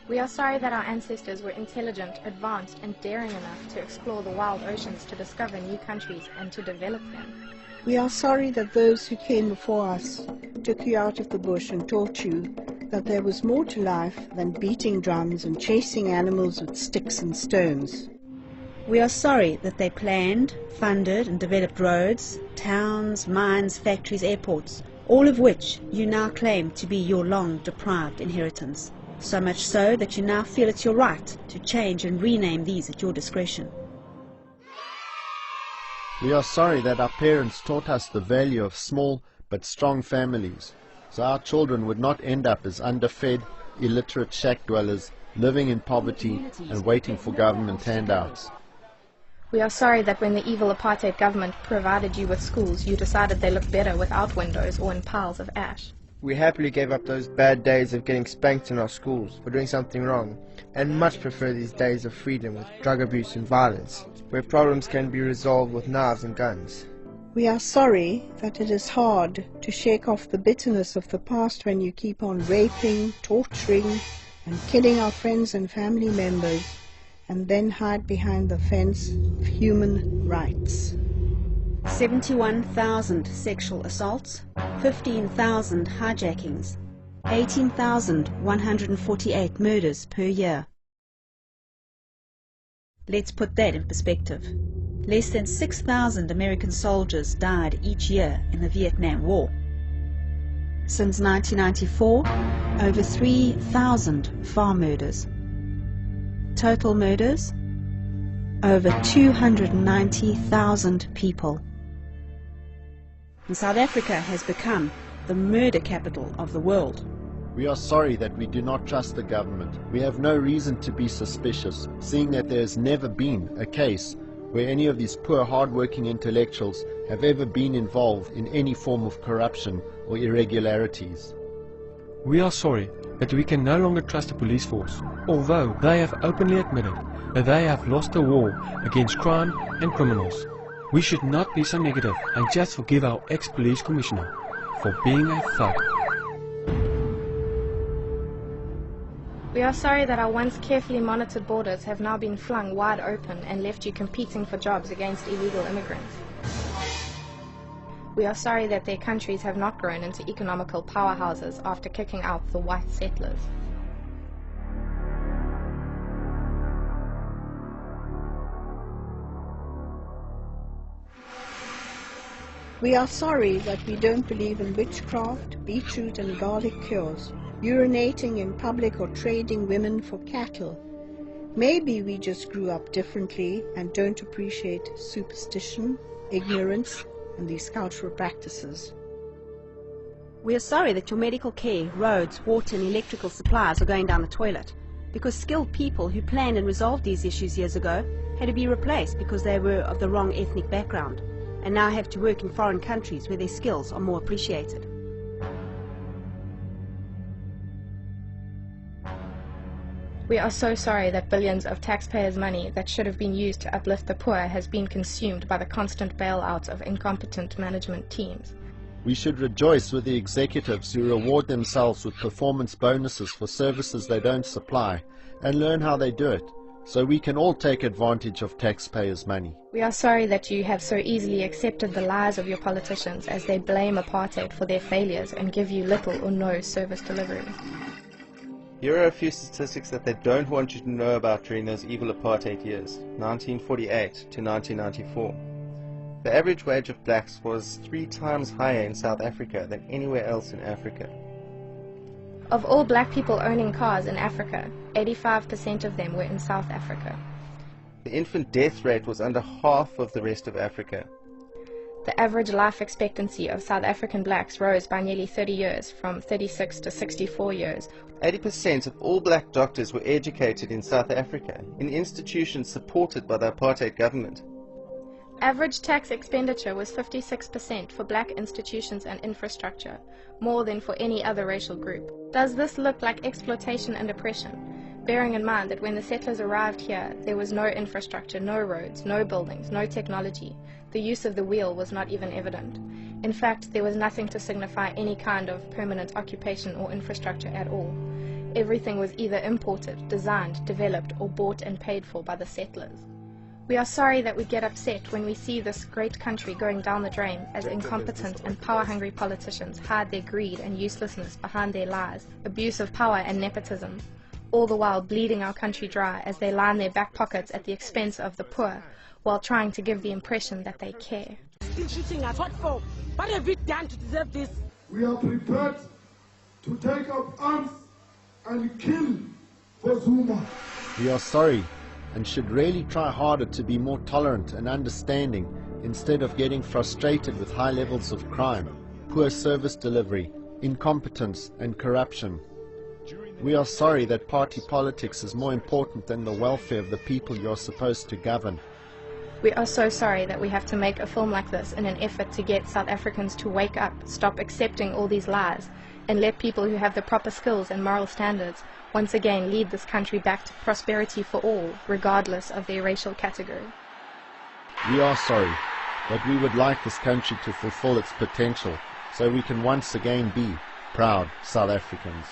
We are sorry that our ancestors were intelligent, advanced, and daring enough to explore the wild oceans to discover new countries and to develop them. We are sorry that those who came before us took you out of the bush and taught you that there was more to life than beating drums and chasing animals with sticks and stones. We are sorry that they planned, funded and developed roads, towns, mines, factories, airports, all of which you now claim to be your long-deprived inheritance. So much so that you now feel it's your right to change and rename these at your discretion. We are sorry that our parents taught us the value of small but strong families, so our children would not end up as underfed, illiterate shack dwellers, living in poverty and waiting for government handouts. We are sorry that when the evil apartheid government provided you with schools, you decided they looked better without windows or in piles of ash. We happily gave up those bad days of getting spanked in our schools for doing something wrong, and much prefer these days of freedom with drug abuse and violence, where problems can be resolved with knives and guns. We are sorry that it is hard to shake off the bitterness of the past when you keep on raping, torturing, and killing our friends and family members, and then hide behind the fence of human rights. 71,000 sexual assaults, 15,000 hijackings, 18,148 murders per year. Let's put that in perspective. Less than 6,000 American soldiers died each year in the Vietnam War. Since 1994, over 3,000 farm murders. Total murders? Over 290,000 people. And South Africa has become the murder capital of the world. We are sorry that we do not trust the government. We have no reason to be suspicious, seeing that there has never been a case where any of these poor, hard-working intellectuals have ever been involved in any form of corruption or irregularities. We are sorry that we can no longer trust the police force, although they have openly admitted that they have lost the war against crime and criminals. We should not be so negative and just forgive our ex-police commissioner for being a thug. We are sorry that our once carefully monitored borders have now been flung wide open and left you competing for jobs against illegal immigrants. We are sorry that their countries have not grown into economical powerhouses after kicking out the white settlers. We are sorry that we don't believe in witchcraft, beetroot and garlic cures, urinating in public or trading women for cattle. Maybe we just grew up differently and don't appreciate superstition, ignorance, and these cultural practices. We are sorry that your medical care, roads, water and electrical supplies are going down the toilet, because skilled people who planned and resolved these issues years ago had to be replaced because they were of the wrong ethnic background, and now have to work in foreign countries where their skills are more appreciated. We are so sorry that billions of taxpayers' money that should have been used to uplift the poor has been consumed by the constant bailouts of incompetent management teams. We should rejoice with the executives who reward themselves with performance bonuses for services they don't supply, and learn how they do it, so we can all take advantage of taxpayers' money. We are sorry that you have so easily accepted the lies of your politicians as they blame apartheid for their failures and give you little or no service delivery. Here are a few statistics that they don't want you to know about during those evil apartheid years, 1948 to 1994. The average wage of blacks was 3 times higher in South Africa than anywhere else in Africa. Of all black people owning cars in Africa, 85% of them were in South Africa. The infant death rate was under half of the rest of Africa. The average life expectancy of South African blacks rose by nearly 30 years, from 36 to 64 years. 80% of all black doctors were educated in South Africa, in institutions supported by the apartheid government. Average tax expenditure was 56% for black institutions and infrastructure, more than for any other racial group. Does this look like exploitation and oppression? Bearing in mind that when the settlers arrived here, there was no infrastructure, no roads, no buildings, no technology. The use of the wheel was not even evident. In fact, there was nothing to signify any kind of permanent occupation or infrastructure at all. Everything was either imported, designed, developed, or bought and paid for by the settlers. We are sorry that we get upset when we see this great country going down the drain as incompetent and power-hungry politicians hide their greed and uselessness behind their lies, abuse of power and nepotism, all the while bleeding our country dry as they line their back pockets at the expense of the poor, while trying to give the impression that they care. Still shooting us. What for? What have we done to deserve this? We are prepared to take up arms and kill for Zuma. We are sorry and should really try harder to be more tolerant and understanding instead of getting frustrated with high levels of crime, poor service delivery, incompetence and corruption. We are sorry that party politics is more important than the welfare of the people you are supposed to govern. We are so sorry that we have to make a film like this in an effort to get South Africans to wake up, stop accepting all these lies, and let people who have the proper skills and moral standards once again lead this country back to prosperity for all, regardless of their racial category. We are sorry, but we would like this country to fulfill its potential so we can once again be proud South Africans.